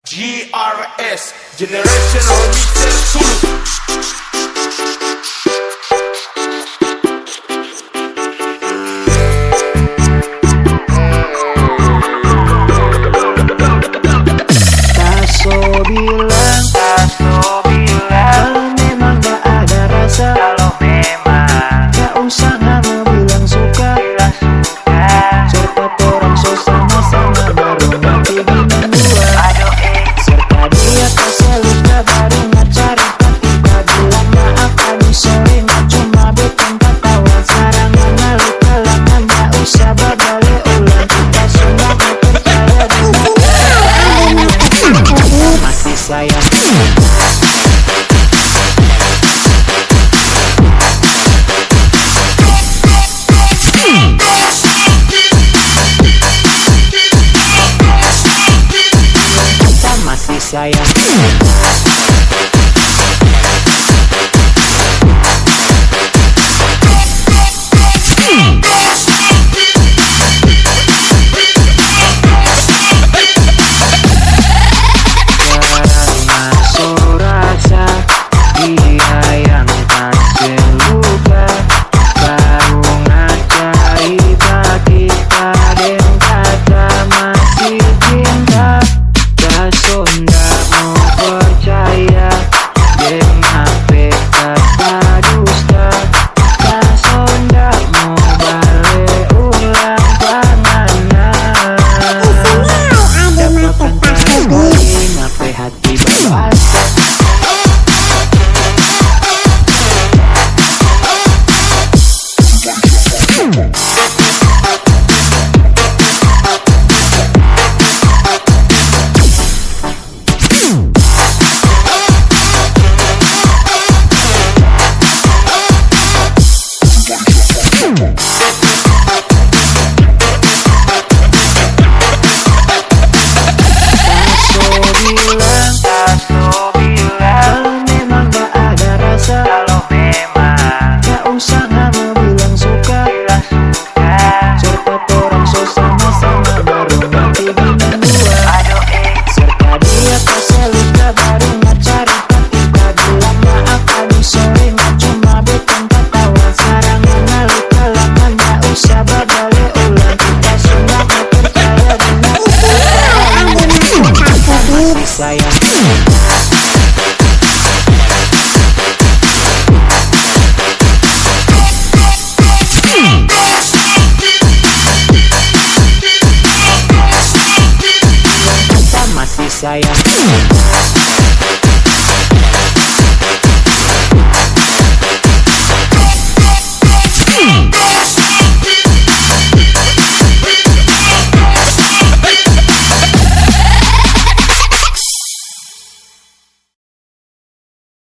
GRS Generation Remixer Sulu. Taso bilang kalau memang gak ada rasa, kalau memang gak usah kamu bilang suka. Serta orang so sama-sama baru nanti berdua. Serta dia kasih luka baru ngacari ketika bilang maaf tadi sore nggak cuma bikin ketawa. Sekarang mana luka lama gak usah berbalik ulang. Kita semua gak percaya dengan masih sayang. Sayang. Sayang. Kita masih sayang.